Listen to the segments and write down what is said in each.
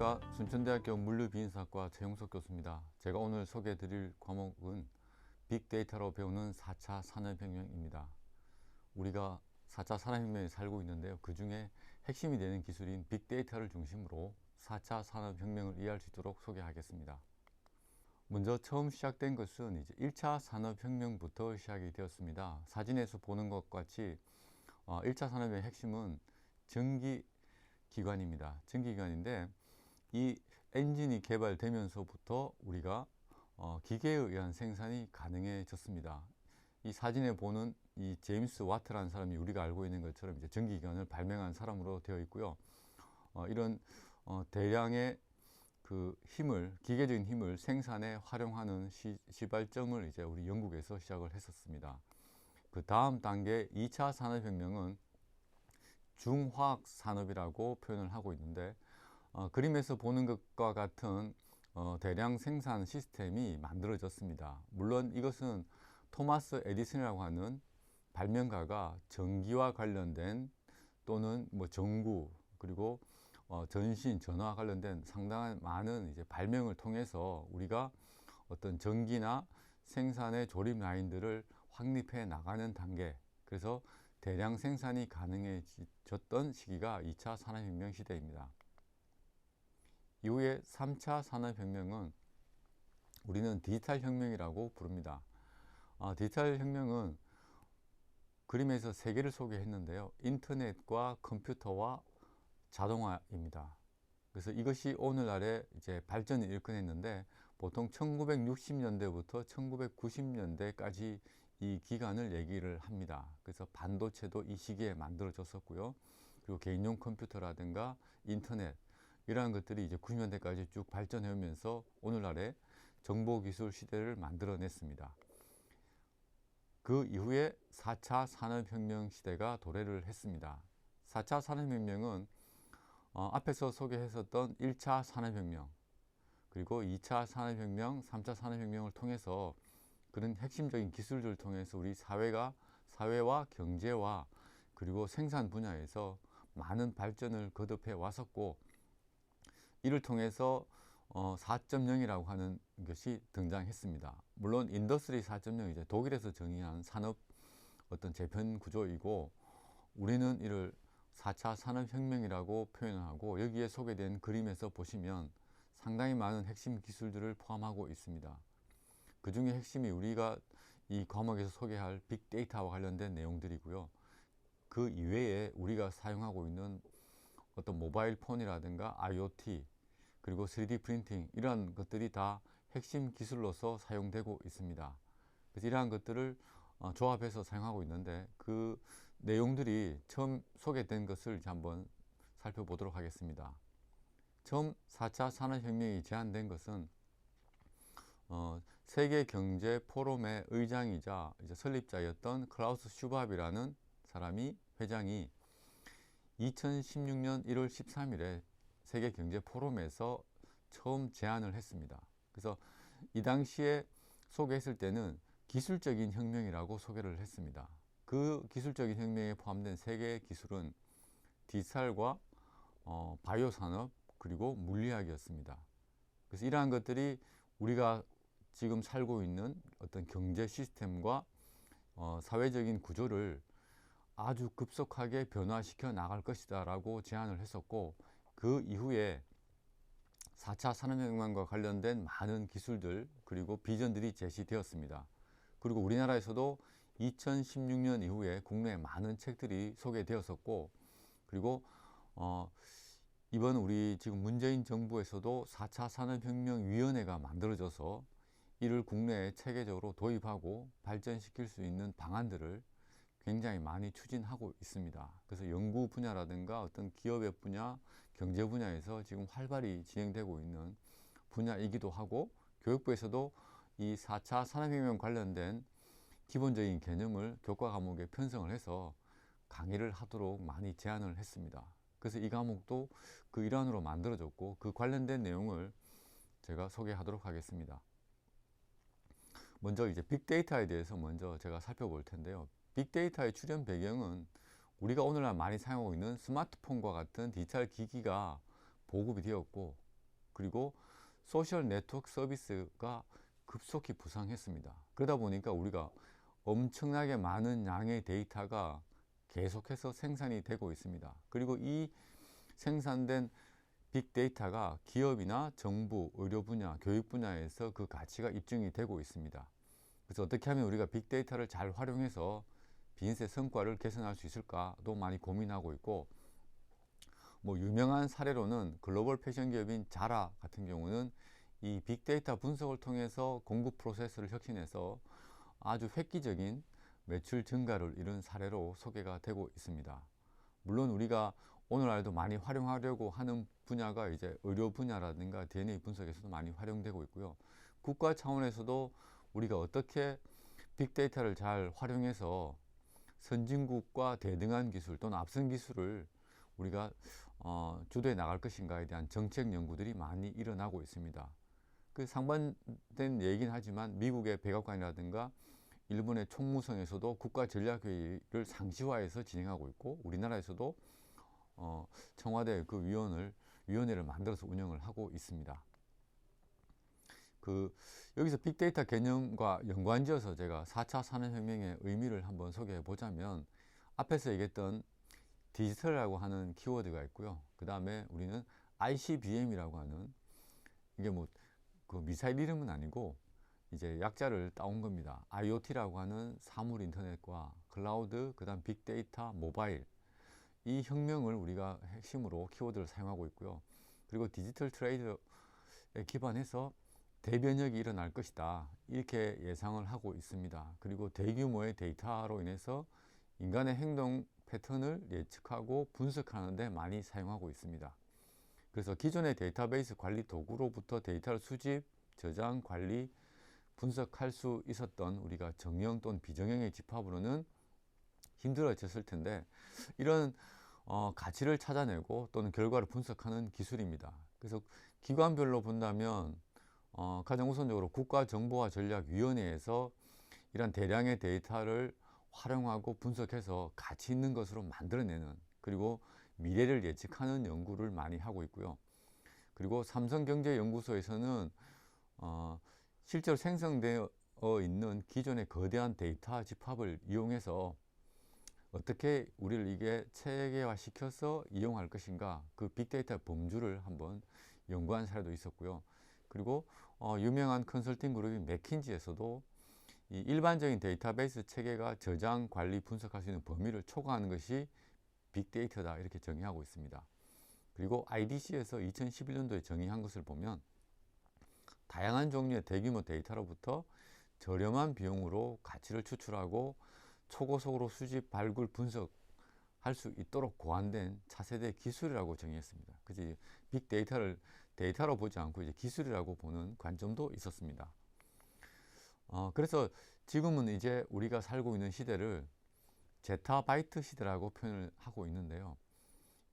안녕하십니까. 순천대학교 물류비인사학과 최용석 교수입니다. 제가 오늘 소개해 드릴 과목은 빅데이터로 배우는 4차 산업혁명입니다. 우리가 4차 산업혁명에 살고 있는데요. 그 중에 핵심이 되는 기술인 빅데이터를 중심으로 4차 산업혁명을 이해할 수 있도록 소개하겠습니다. 먼저 처음 시작된 것은 이제 1차 산업혁명부터 시작이 되었습니다. 사진에서 보는 것 같이 1차 산업의 핵심은 전기기관입니다. 전기기관인데 이 엔진이 개발되면서부터 우리가 기계에 의한 생산이 가능해졌습니다. 이 사진에 보는 이 제임스 와트라는 사람이 우리가 알고 있는 것처럼 이제 전기기관을 발명한 사람으로 되어 있고요. 이런 대량의 그 힘을, 기계적인 힘을 생산에 활용하는 시발점을 이제 우리 영국에서 시작을 했었습니다. 그 다음 단계 2차 산업혁명은 중화학 산업이라고 표현을 하고 있는데 그림에서 보는 것과 같은 대량 생산 시스템이 만들어졌습니다. 물론 이것은 토마스 에디슨이라고 하는 발명가가 전기와 관련된 또는 뭐 전구 그리고 전신, 전화와 관련된 상당한 많은 이제 발명을 통해서 우리가 어떤 전기나 생산의 조립 라인들을 확립해 나가는 단계, 그래서 대량 생산이 가능해졌던 시기가 2차 산업혁명 시대입니다. 이후에 3차 산업혁명은 우리는 디지털 혁명이라고 부릅니다. 디지털 혁명은 그림에서 세 개를 소개했는데요. 인터넷과 컴퓨터와 자동화입니다. 그래서 이것이 오늘날의 이제 발전을 일궈냈는데 보통 1960년대부터 1990년대까지 이 기간을 얘기를 합니다. 그래서 반도체도 이 시기에 만들어졌었고요. 그리고 개인용 컴퓨터라든가 인터넷 이러한 것들이 이제 90년대까지 쭉 발전해 오면서 오늘날의 정보기술 시대를 만들어냈습니다. 그 이후에 4차 산업혁명 시대가 도래를 했습니다. 4차 산업혁명은 앞에서 소개했었던 1차 산업혁명, 그리고 2차 산업혁명, 3차 산업혁명을 통해서 그런 핵심적인 기술들을 통해서 우리 사회와 경제와 그리고 생산 분야에서 많은 발전을 거듭해 왔었고, 이를 통해서 4.0이라고 하는 것이 등장했습니다. 물론 인더스트리 4.0 이제 독일에서 정의한 산업 어떤 재편 구조이고, 우리는 이를 4차 산업혁명이라고 표현하고, 여기에 소개된 그림에서 보시면 상당히 많은 핵심 기술들을 포함하고 있습니다. 그 중에 핵심이 우리가 이 과목에서 소개할 빅데이터와 관련된 내용들이고요. 그 이외에 우리가 사용하고 있는 어떤 모바일 폰이라든가 IoT 그리고 3D 프린팅 이러한 것들이 다 핵심 기술로서 사용되고 있습니다. 그래서 이러한 것들을 조합해서 사용하고 있는데 그 내용들이 처음 소개된 것을 이제 한번 살펴보도록 하겠습니다. 처음 4차 산업혁명이 제안된 것은 세계경제 포럼의 의장이자 이제 설립자였던 클라우스 슈밥이라는 사람이 회장이 2016년 1월 13일에 세계경제 포럼에서 처음 제안을 했습니다. 그래서 이 당시에 소개했을 때는 기술적인 혁명이라고 소개를 했습니다. 그 기술적인 혁명에 포함된 세 개의 기술은 디지털과 바이오 산업 그리고 물리학이었습니다. 그래서 이러한 것들이 우리가 지금 살고 있는 어떤 경제 시스템과 사회적인 구조를 아주 급속하게 변화시켜 나갈 것이다 라고 제안을 했었고, 그 이후에 4차 산업혁명과 관련된 많은 기술들 그리고 비전들이 제시되었습니다. 그리고 우리나라에서도 2016년 이후에 국내에 많은 책들이 소개되었었고, 그리고 이번 우리 지금 문재인 정부에서도 4차 산업혁명위원회가 만들어져서 이를 국내에 체계적으로 도입하고 발전시킬 수 있는 방안들을 굉장히 많이 추진하고 있습니다. 그래서 연구 분야라든가 어떤 기업의 분야, 경제 분야에서 지금 활발히 진행되고 있는 분야이기도 하고, 교육부에서도 이 4차 산업혁명 관련된 기본적인 개념을 교과 과목에 편성을 해서 강의를 하도록 많이 제안을 했습니다. 그래서 이 과목도 그 일환으로 만들어졌고, 그 관련된 내용을 제가 소개하도록 하겠습니다. 먼저 이제 빅데이터에 대해서 먼저 제가 살펴볼 텐데요. 빅데이터의 출현 배경은 우리가 오늘날 많이 사용하고 있는 스마트폰과 같은 디지털 기기가 보급이 되었고, 그리고 소셜 네트워크 서비스가 급속히 부상했습니다. 그러다 보니까 우리가 엄청나게 많은 양의 데이터가 계속해서 생산이 되고 있습니다. 그리고 이 생산된 빅데이터가 기업이나 정부, 의료 분야, 교육 분야에서 그 가치가 입증이 되고 있습니다. 그래서 어떻게 하면 우리가 빅데이터를 잘 활용해서 비즈니스의 성과를 개선할 수 있을까도 많이 고민하고 있고, 뭐 유명한 사례로는 글로벌 패션 기업인 자라 같은 경우는 이 빅데이터 분석을 통해서 공급 프로세스를 혁신해서 아주 획기적인 매출 증가를 이룬 사례로 소개가 되고 있습니다. 물론 우리가 오늘날도 많이 활용하려고 하는 분야가 이제 의료 분야라든가 DNA 분석에서도 많이 활용되고 있고요. 국가 차원에서도 우리가 어떻게 빅데이터를 잘 활용해서 선진국과 대등한 기술 또는 앞선 기술을 우리가 주도해 나갈 것인가에 대한 정책 연구들이 많이 일어나고 있습니다. 그 상반된 얘기긴 하지만 미국의 백악관이라든가 일본의 총무성에서도 국가 전략회의를 상시화해서 진행하고 있고, 우리나라에서도 청와대 그 위원회를 만들어서 운영을 하고 있습니다. 여기서 빅데이터 개념과 연관지어서 제가 4차 산업혁명의 의미를 한번 소개해 보자면, 앞에서 얘기했던 디지털이라고 하는 키워드가 있고요. 그 다음에 우리는 ICBM이라고 하는, 이게 뭐 그 미사일 이름은 아니고 이제 약자를 따온 겁니다. IoT라고 하는 사물 인터넷과 클라우드, 그 다음 빅데이터, 모바일, 이 혁명을 우리가 핵심으로 키워드를 사용하고 있고요. 그리고 디지털 트레이드에 기반해서 대변혁이 일어날 것이다, 이렇게 예상을 하고 있습니다. 그리고 대규모의 데이터로 인해서 인간의 행동 패턴을 예측하고 분석하는 데 많이 사용하고 있습니다. 그래서 기존의 데이터베이스 관리 도구로부터 데이터를 수집, 저장, 관리, 분석할 수 있었던 우리가 정형 또는 비정형의 집합으로는 힘들어졌을 텐데, 이런 가치를 찾아내고 또는 결과를 분석하는 기술입니다. 그래서 기관별로 본다면 가장 우선적으로 국가정보화전략위원회에서 이런 대량의 데이터를 활용하고 분석해서 가치 있는 것으로 만들어내는, 그리고 미래를 예측하는 연구를 많이 하고 있고요. 그리고 삼성경제연구소에서는 실제로 생성되어 있는 기존의 거대한 데이터 집합을 이용해서 어떻게 우리를 이게 체계화 시켜서 이용할 것인가, 그 빅데이터 범주를 한번 연구한 사례도 있었고요. 그리고 유명한 컨설팅 그룹인 맥킨지에서도 이 일반적인 데이터베이스 체계가 저장, 관리, 분석할 수 있는 범위를 초과하는 것이 빅데이터다, 이렇게 정의하고 있습니다. 그리고 IDC에서 2011년도에 정의한 것을 보면, 다양한 종류의 대규모 데이터로부터 저렴한 비용으로 가치를 추출하고 초고속으로 수집, 발굴, 분석할 수 있도록 고안된 차세대 기술이라고 정의했습니다. 그래서 빅데이터를 데이터로 보지 않고 이제 기술이라고 보는 관점도 있었습니다. 그래서 지금은 이제 우리가 살고 있는 시대를 제타바이트 시대라고 표현을 하고 있는데요.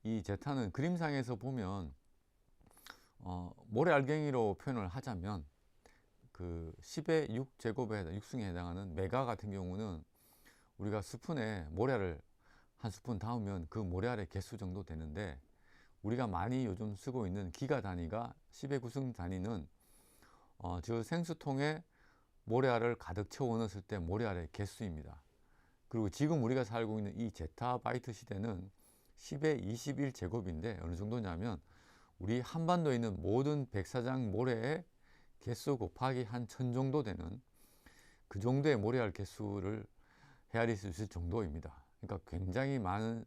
이 제타는 그림상에서 보면 모래알갱이로 표현을 하자면 그 10의 6제곱에 6승에 해당하는 메가 같은 경우는 우리가 스푼에 모래를 한 스푼 담으면 그 모래알의 개수 정도 되는데, 우리가 많이 요즘 쓰고 있는 기가 단위가 10의 9승 단위는 저 생수통에 모래알을 가득 채워 넣었을 때 모래알의 개수입니다. 그리고 지금 우리가 살고 있는 이 제타바이트 시대는 10의 21제곱인데 어느 정도냐면 우리 한반도에 있는 모든 백사장 모래의 개수 곱하기 한 1000 정도 되는, 그 정도의 모래알 개수를 헤아릴 수 있을 정도입니다. 그러니까 굉장히 많은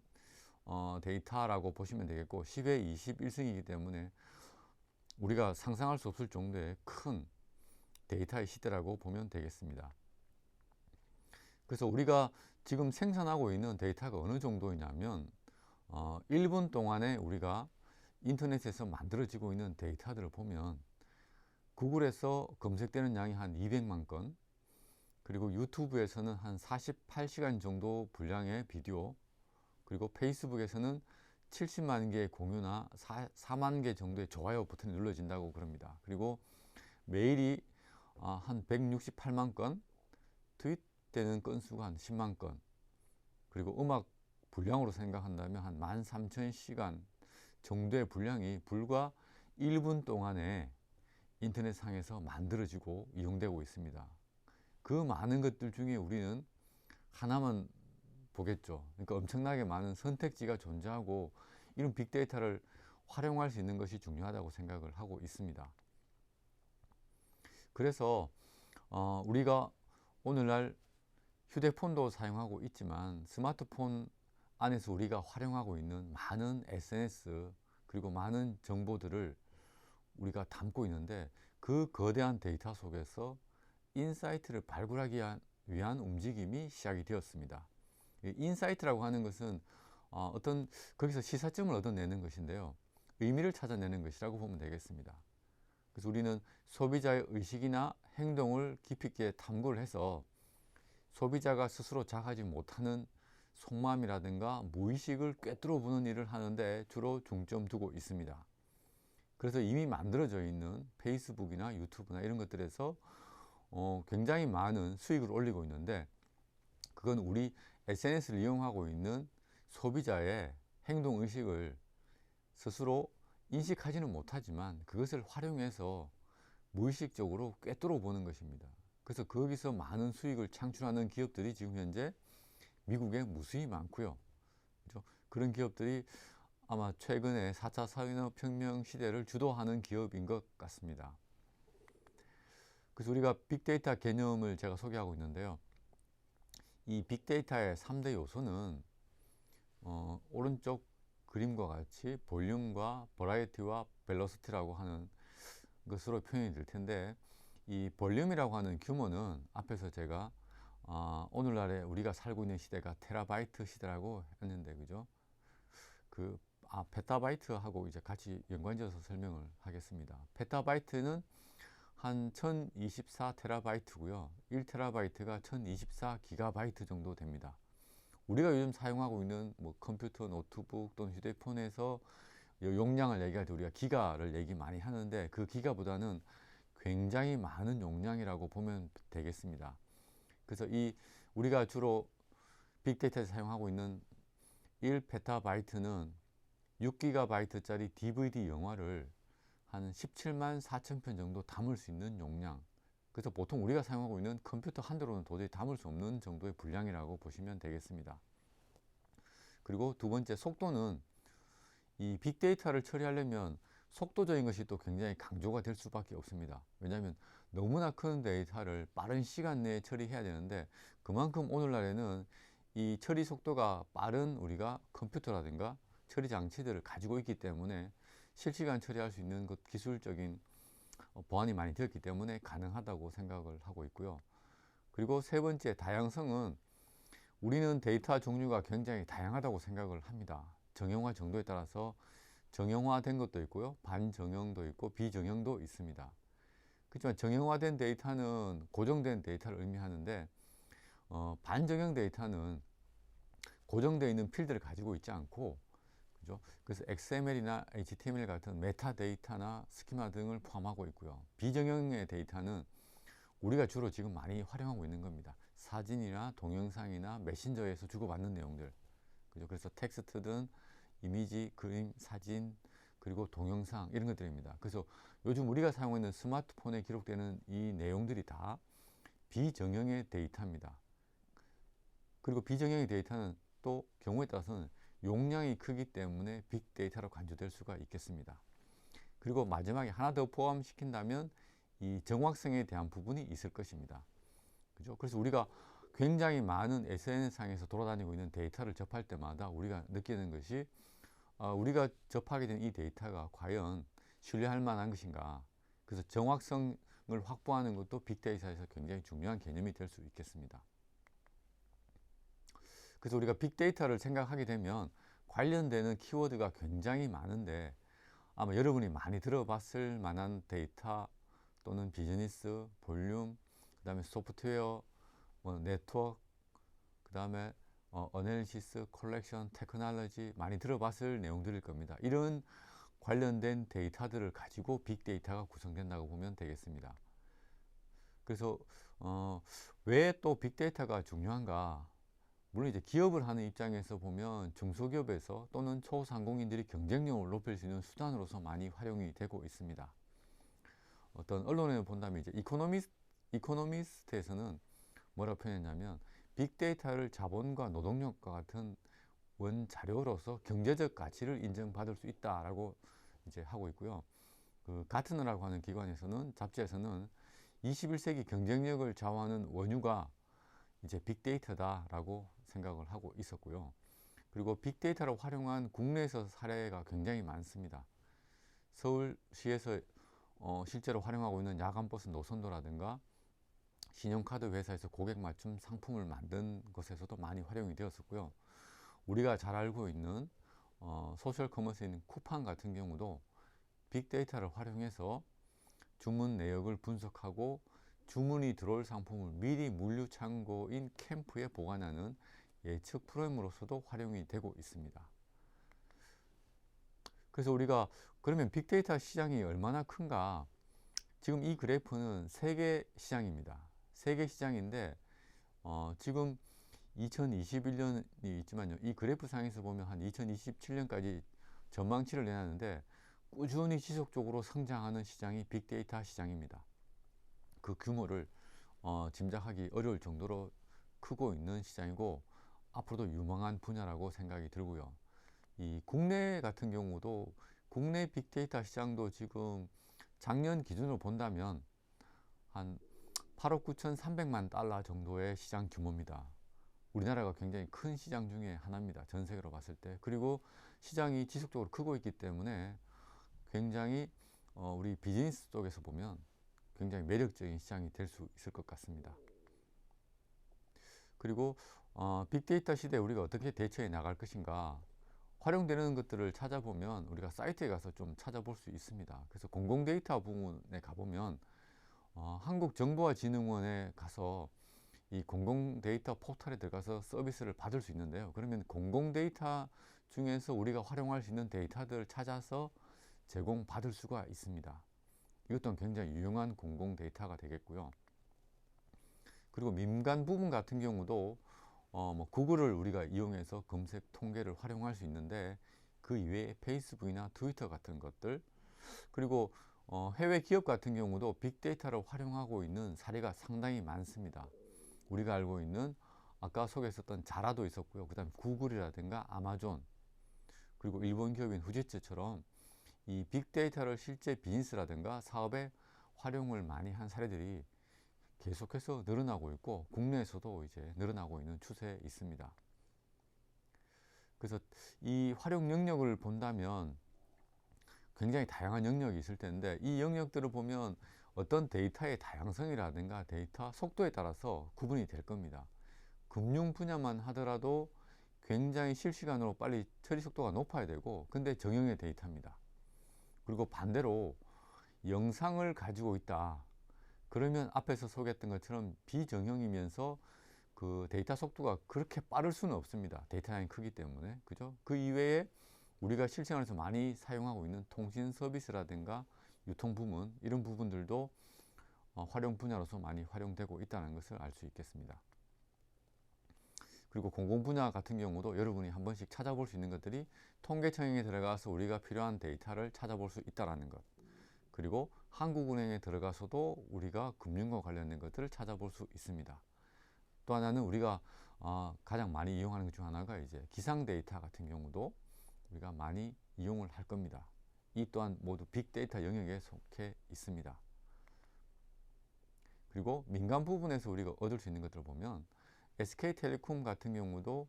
데이터라고 보시면 되겠고, 10의 21승이기 때문에 우리가 상상할 수 없을 정도의 큰 데이터의 시대라고 보면 되겠습니다. 그래서 우리가 지금 생산하고 있는 데이터가 어느 정도이냐면 1분 동안에 우리가 인터넷에서 만들어지고 있는 데이터들을 보면 구글에서 검색되는 양이 한 200만 건, 그리고 유튜브에서는 한 48시간 정도 분량의 비디오, 그리고 페이스북에서는 70만 개의 공유나 4만 개 정도의 좋아요 버튼이 눌러진다고 그럽니다. 그리고 메일이 한 168만 건, 트윗되는 건수가 한 10만 건, 그리고 음악 분량으로 생각한다면 한 13,000시간 정도의 분량이 불과 1분 동안에 인터넷상에서 만들어지고 이용되고 있습니다. 그 많은 것들 중에 우리는 하나만 보겠죠. 그러니까 엄청나게 많은 선택지가 존재하고 이런 빅데이터를 활용할 수 있는 것이 중요하다고 생각을 하고 있습니다. 그래서 우리가 오늘날 휴대폰도 사용하고 있지만 스마트폰 안에서 우리가 활용하고 있는 많은 SNS 그리고 많은 정보들을 우리가 담고 있는데 그 거대한 데이터 속에서 인사이트를 발굴하기 위한 움직임이 시작이 되었습니다. 인사이트라고 하는 것은 어떤 거기서 시사점을 얻어내는 것인데요. 의미를 찾아내는 것이라고 보면 되겠습니다. 그래서 우리는 소비자의 의식이나 행동을 깊이 있게 탐구를 해서 소비자가 스스로 자각하지 못하는 속마음이라든가 무의식을 꿰뚫어 보는 일을 하는데 주로 중점 두고 있습니다. 그래서 이미 만들어져 있는 페이스북이나 유튜브나 이런 것들에서 굉장히 많은 수익을 올리고 있는데 그건 우리 SNS를 이용하고 있는 소비자의 행동의식을 스스로 인식하지는 못하지만 그것을 활용해서 무의식적으로 꿰뚫어 보는 것입니다. 그래서 거기서 많은 수익을 창출하는 기업들이 지금 현재 미국에 무수히 많고요. 그렇죠? 그런 기업들이 아마 최근에 4차 산업혁명 시대를 주도하는 기업인 것 같습니다. 그래서 우리가 빅데이터 개념을 제가 소개하고 있는데요. 이 빅데이터의 3대 요소는 오른쪽 그림과 같이 볼륨과 버라이어티와 벨로시티라고 하는 것으로 표현이 될 텐데 이 볼륨이라고 하는 규모는 앞에서 제가 오늘날에 우리가 살고 있는 시대가 테라바이트 시대라고 했는데 그죠? 페타바이트하고 이제 같이 연관지어서 설명을 하겠습니다. 페타바이트는 한 1024 테라바이트고요. 1테라바이트가 1024 기가바이트 정도 됩니다. 우리가 요즘 사용하고 있는 뭐 컴퓨터, 노트북 또는 휴대폰에서 용량을 얘기할 때 우리가 기가를 얘기 많이 하는데 그 기가보다는 굉장히 많은 용량이라고 보면 되겠습니다. 그래서 우리가 주로 빅데이터에서 사용하고 있는 1페타바이트는 6기가바이트짜리 DVD 영화를 한 17만 4천 편 정도 담을 수 있는 용량. 그래서 보통 우리가 사용하고 있는 컴퓨터 한 대로는 도저히 담을 수 없는 정도의 분량이라고 보시면 되겠습니다. 그리고 두 번째 속도는 이 빅데이터를 처리하려면 속도적인 것이 또 굉장히 강조가 될 수밖에 없습니다. 왜냐하면 너무나 큰 데이터를 빠른 시간 내에 처리해야 되는데 그만큼 오늘날에는 이 처리 속도가 빠른 우리가 컴퓨터라든가 처리 장치들을 가지고 있기 때문에 실시간 처리할 수 있는 것 기술적인 보완이 많이 되었기 때문에 가능하다고 생각을 하고 있고요. 그리고 세 번째 다양성은 우리는 데이터 종류가 굉장히 다양하다고 생각을 합니다. 정형화 정도에 따라서 정형화된 것도 있고요. 반정형도 있고 비정형도 있습니다. 그렇지만 정형화된 데이터는 고정된 데이터를 의미하는데 반정형 데이터는 고정되어 있는 필드를 가지고 있지 않고 그죠? 그래서 XML이나 HTML 같은 메타데이터나 스키마 등을 포함하고 있고요. 비정형의 데이터는 우리가 주로 지금 많이 활용하고 있는 겁니다. 사진이나 동영상이나 메신저에서 주고받는 내용들. 그죠? 그래서 텍스트든 이미지, 그림, 사진, 그리고 동영상 이런 것들입니다. 그래서 요즘 우리가 사용하고 있는 스마트폰에 기록되는 이 내용들이 다 비정형의 데이터입니다. 그리고 비정형의 데이터는 또 경우에 따라서는 용량이 크기 때문에 빅데이터로 간주될 수가 있겠습니다. 그리고 마지막에 하나 더 포함시킨다면 이 정확성에 대한 부분이 있을 것입니다. 그죠? 그래서 우리가 굉장히 많은 SNS상에서 돌아다니고 있는 데이터를 접할 때마다 우리가 느끼는 것이 우리가 접하게 된 이 데이터가 과연 신뢰할 만한 것인가. 그래서 정확성을 확보하는 것도 빅데이터에서 굉장히 중요한 개념이 될 수 있겠습니다. 그래서 우리가 빅데이터를 생각하게 되면 관련되는 키워드가 굉장히 많은데 아마 여러분이 많이 들어봤을 만한 데이터 또는 비즈니스, 볼륨, 그 다음에 소프트웨어, 네트워크, 그 다음에 어널리시스, 컬렉션, 테크놀로지 많이 들어봤을 내용들일 겁니다. 이런 관련된 데이터들을 가지고 빅데이터가 구성된다고 보면 되겠습니다. 그래서 왜 또 빅데이터가 중요한가? 물론 이제 기업을 하는 입장에서 보면 중소기업에서 또는 초상공인들이 경쟁력을 높일 수 있는 수단으로서 많이 활용이 되고 있습니다. 어떤 언론에 본다면 이제 이코노미스트에서는 뭐라고 표현했냐면 빅데이터를 자본과 노동력과 같은 원자료로서 경제적 가치를 인정받을 수 있다라고 이제 하고 있고요. 그 가트너라고 하는 기관에서는 잡지에서는 21세기 경쟁력을 좌우하는 원유가 이제 빅데이터다라고 생각을 하고 있었고요. 그리고 빅데이터를 활용한 국내에서 사례가 굉장히 많습니다. 서울시에서 실제로 활용하고 있는 야간버스 노선도라든가 신용카드 회사에서 고객 맞춤 상품을 만든 것에서도 많이 활용이 되었었고요. 우리가 잘 알고 있는 소셜 커머스에 있는 쿠팡 같은 경우도 빅데이터를 활용해서 주문 내역을 분석하고 주문이 들어올 상품을 미리 물류 창고인 캠프에 보관하는 예측 프로그램으로서도 활용이 되고 있습니다. 그래서 우리가 그러면 빅데이터 시장이 얼마나 큰가? 지금 이 그래프는 세계 시장입니다. 세계 시장인데 지금 2021년이 있지만요. 이 그래프 상에서 보면 한 2027년까지 전망치를 내놨는데 꾸준히 지속적으로 성장하는 시장이 빅데이터 시장입니다. 그 규모를 짐작하기 어려울 정도로 크고 있는 시장이고 앞으로도 유망한 분야라고 생각이 들고요. 이 국내 같은 경우도 국내 빅데이터 시장도 지금 작년 기준으로 본다면 한 8억 9,300만 달러 정도의 시장 규모입니다. 우리나라가 굉장히 큰 시장 중에 하나입니다. 전 세계로 봤을 때. 그리고 시장이 지속적으로 크고 있기 때문에 굉장히 우리 비즈니스 쪽에서 보면 굉장히 매력적인 시장이 될 수 있을 것 같습니다. 그리고 빅데이터 시대에 우리가 어떻게 대처해 나갈 것인가, 활용되는 것들을 찾아보면 우리가 사이트에 가서 좀 찾아볼 수 있습니다. 그래서 공공데이터 부분에 가보면 한국정보화진흥원에 가서 이 공공데이터 포털에 들어가서 서비스를 받을 수 있는데요. 그러면 공공데이터 중에서 우리가 활용할 수 있는 데이터들을 찾아서 제공받을 수가 있습니다. 이것도 굉장히 유용한 공공데이터가 되겠고요. 그리고 민간 부분 같은 경우도 뭐 구글을 우리가 이용해서 검색 통계를 활용할 수 있는데 그 이외에 페이스북이나 트위터 같은 것들, 그리고 해외 기업 같은 경우도 빅데이터를 활용하고 있는 사례가 상당히 많습니다. 우리가 알고 있는 아까 소개했었던 자라도 있었고요. 그 다음 구글이라든가 아마존, 그리고 일본 기업인 후지츠처럼 이 빅데이터를 실제 비즈니스라든가 사업에 활용을 많이 한 사례들이 계속해서 늘어나고 있고 국내에서도 이제 늘어나고 있는 추세에 있습니다. 그래서 이 활용 영역을 본다면 굉장히 다양한 영역이 있을 텐데 이 영역들을 보면 어떤 데이터의 다양성이라든가 데이터 속도에 따라서 구분이 될 겁니다. 금융 분야만 하더라도 굉장히 실시간으로 빨리 처리 속도가 높아야 되고 근데 정형의 데이터입니다. 그리고 반대로 영상을 가지고 있다. 그러면 앞에서 소개했던 것처럼 비정형이면서 그 데이터 속도가 그렇게 빠를 수는 없습니다. 데이터량이 크기 때문에. 그죠? 그 이외에 우리가 실생활에서 많이 사용하고 있는 통신 서비스라든가 유통 부문, 이런 부분들도 활용 분야로서 많이 활용되고 있다는 것을 알 수 있겠습니다. 그리고 공공 분야 같은 경우도 여러분이 한 번씩 찾아볼 수 있는 것들이 통계청에 들어가서 우리가 필요한 데이터를 찾아볼 수 있다는 것, 그리고 한국은행에 들어가서도 우리가 금융과 관련된 것들을 찾아볼 수 있습니다. 또 하나는 우리가 가장 많이 이용하는 것 중 하나가 이제 기상 데이터 같은 경우도 우리가 많이 이용을 할 겁니다. 이 또한 모두 빅데이터 영역에 속해 있습니다. 그리고 민간 부분에서 우리가 얻을 수 있는 것들을 보면 SK텔레콤 같은 경우도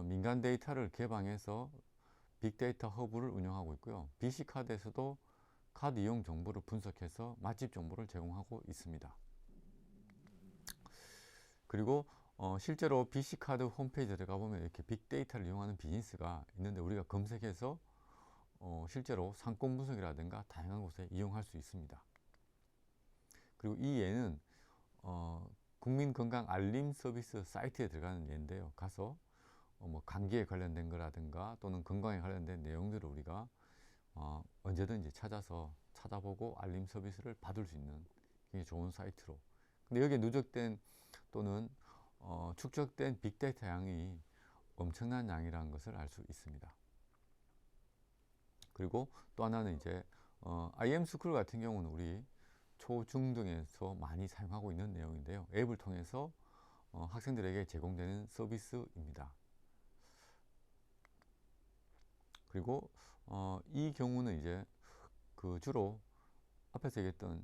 민간 데이터를 개방해서 빅데이터 허브를 운영하고 있고요. BC카드에서도 카드 이용 정보를 분석해서 맛집 정보를 제공하고 있습니다. 그리고 실제로 BC카드 홈페이지에 들어가 보면 이렇게 빅데이터를 이용하는 비즈니스가 있는데 우리가 검색해서 실제로 상권 분석이라든가 다양한 곳에 이용할 수 있습니다. 그리고 이 예는 국민건강 알림 서비스 사이트에 들어가는 예인데요. 가서 뭐 감기에 관련된 거라든가 또는 건강에 관련된 내용들을 우리가 언제든지 찾아보고 알림 서비스를 받을 수 있는 굉장히 좋은 사이트로. 근데 여기에 누적된 또는 축적된 빅데이터 양이 엄청난 양이라는 것을 알 수 있습니다. 그리고 또 하나는 이제 IM스쿨 같은 경우는 우리 초중등에서 많이 사용하고 있는 내용인데요. 앱을 통해서 학생들에게 제공되는 서비스입니다. 그리고 이 경우는 이제 주로 앞에서 얘기했던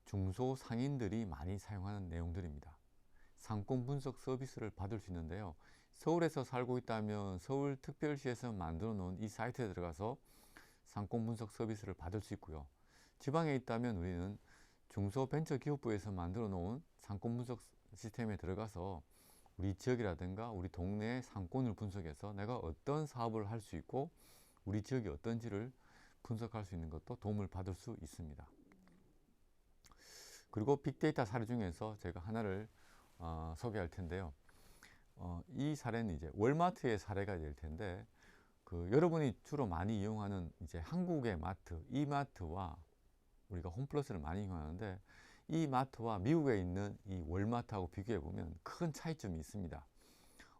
중소상인들이 많이 사용하는 내용들입니다. 상권 분석 서비스를 받을 수 있는데요. 서울에서 살고 있다면 서울특별시에서 만들어 놓은 이 사이트에 들어가서 상권 분석 서비스를 받을 수 있고요. 지방에 있다면 우리는 중소벤처기업부에서 만들어 놓은 상권 분석 시스템에 들어가서 우리 지역이라든가 우리 동네의 상권을 분석해서 내가 어떤 사업을 할 수 있고 우리 지역이 어떤지를 분석할 수 있는 것도 도움을 받을 수 있습니다. 그리고 빅데이터 사례 중에서 제가 하나를 소개할 텐데요. 이 사례는 이제 월마트의 사례가 될 텐데, 여러분이 주로 많이 이용하는 이제 한국의 마트, 이마트와 우리가 홈플러스를 많이 이용하는데, 이 마트와 미국에 있는 이 월마트하고 비교해 보면 큰 차이점이 있습니다.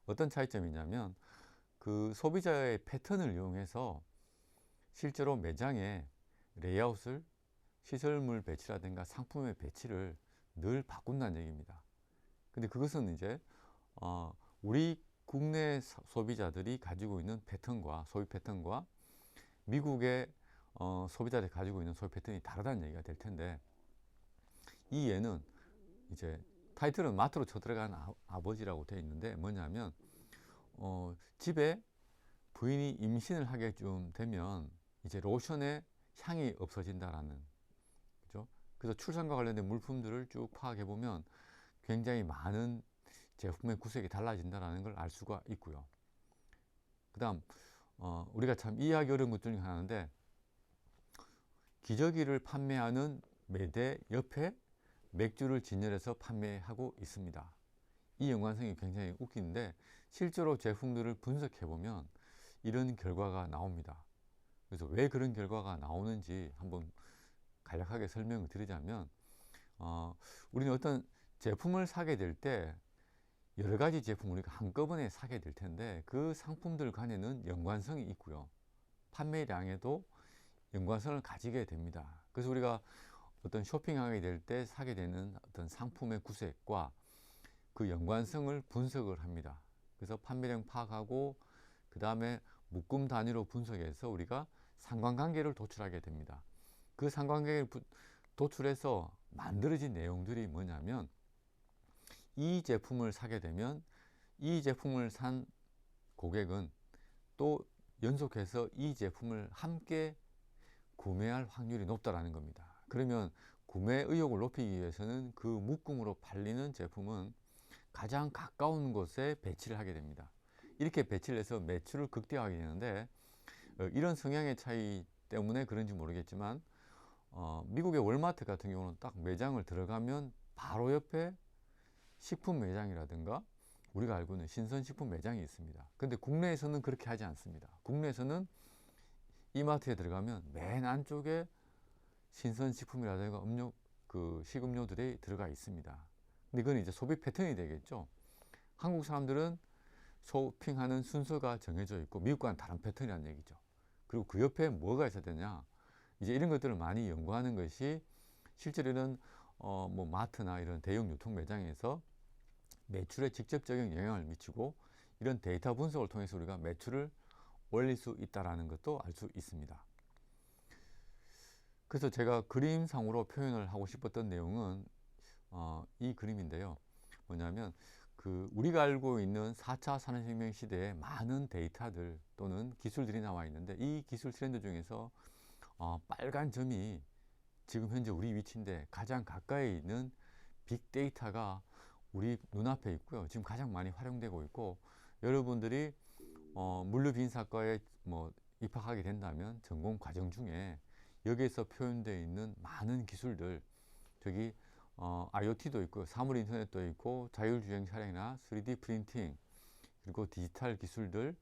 어떤 차이점이냐면 소비자의 패턴을 이용해서 실제로 매장의 레이아웃을 시설물 배치라든가 상품의 배치를 늘 바꾼다는 얘기입니다. 근데 그것은 이제 우리 국내 소비자들이 가지고 있는 패턴과 소비 패턴과 미국의 소비자들이 가지고 있는 소비 패턴이 다르다는 얘기가 될 텐데, 이 예는 이제 타이틀은 마트로 쳐들어간 아버지라고 되어 있는데 뭐냐면 집에 부인이 임신을 하게 좀 되면 이제 로션의 향이 없어진다라는, 그죠? 그래서 출산과 관련된 물품들을 쭉 파악해 보면 굉장히 많은 제품의 구색이 달라진다는 걸 알 수가 있고요. 그 다음 우리가 참 이해하기 어려운 것 중에 하나인데, 기저귀를 판매하는 매대 옆에 맥주를 진열해서 판매하고 있습니다. 이 연관성이 굉장히 웃긴데 실제로 제품들을 분석해 보면 이런 결과가 나옵니다. 그래서 왜 그런 결과가 나오는지 한번 간략하게 설명을 드리자면, 우리는 어떤 제품을 사게 될 때 여러 가지 제품 우리가 한꺼번에 사게 될 텐데 그 상품들 간에는 연관성이 있고요. 판매량에도 연관성을 가지게 됩니다. 그래서 우리가 어떤 쇼핑하게 될 때 사게 되는 어떤 상품의 구색과 그 연관성을 분석을 합니다. 그래서 판매량 파악하고 그 다음에 묶음 단위로 분석해서 우리가 상관관계를 도출하게 됩니다. 그 상관관계를 도출해서 만들어진 내용들이 뭐냐면, 이 제품을 사게 되면 이 제품을 산 고객은 또 연속해서 이 제품을 함께 구매할 확률이 높다라는 겁니다. 그러면 구매 의욕을 높이기 위해서는 그 묶음으로 팔리는 제품은 가장 가까운 곳에 배치를 하게 됩니다. 이렇게 배치를 해서 매출을 극대화하게 되는데, 이런 성향의 차이 때문에 그런지 모르겠지만 미국의 월마트 같은 경우는 딱 매장을 들어가면 바로 옆에 식품 매장이라든가 우리가 알고 있는 신선식품 매장이 있습니다. 근데 국내에서는 그렇게 하지 않습니다. 국내에서는 이마트에 들어가면 맨 안쪽에 신선식품이라든가 식음료들이 들어가 있습니다. 근데 그건 이제 소비 패턴이 되겠죠. 한국 사람들은 쇼핑하는 순서가 정해져 있고 미국과는 다른 패턴이라는 얘기죠. 그리고 그 옆에 뭐가 있어야 되냐, 이제 이런 것들을 많이 연구하는 것이 실제로는 마트나 이런 대형 유통 매장에서 매출에 직접적인 영향을 미치고, 이런 데이터 분석을 통해서 우리가 매출을 올릴 수 있다는 것도 알 수 있습니다. 그래서 제가 그림상으로 표현을 하고 싶었던 내용은 이 그림인데요. 뭐냐면 우리가 알고 있는 4차 산업혁명 시대에 많은 데이터들 또는 기술들이 나와 있는데, 이 기술 트렌드 중에서 빨간 점이 지금 현재 우리 위치인데 가장 가까이 있는 빅데이터가 우리 눈앞에 있고요. 지금 가장 많이 활용되고 있고, 여러분들이 물류비인사과에 입학하게 된다면 전공 과정 중에 여기에서 표현되어 있는 많은 기술들, 저기 IoT도 있고 사물 인터넷도 있고 자율주행 차량이나 3D 프린팅, 그리고 디지털 기술들,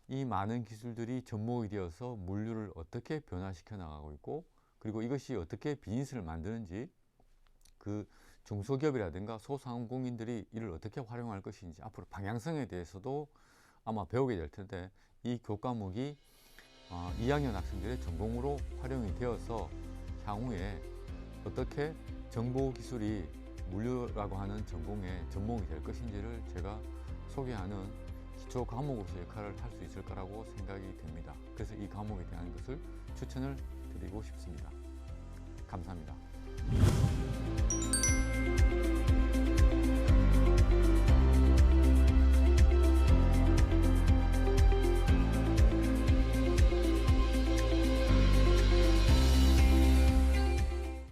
이 많은 기술들이 접목이 되어서 물류를 어떻게 변화시켜 나가고 있고, 그리고 이것이 어떻게 비즈니스를 만드는지 그 중소기업이라든가 소상공인들이 이를 어떻게 활용할 것인지 앞으로 방향성에 대해서도 아마 배우게 될 텐데, 이 교과목이 2학년 학생들의 전공으로 활용이 되어서 향후에 어떻게 정보기술이 물류라고 하는 전공의 전공이 될 것인지를 제가 소개하는 기초 과목으로서 역할을 할 수 있을 거라고 생각이 됩니다. 그래서 이 과목에 대한 것을 추천을 드리고 싶습니다. 감사합니다.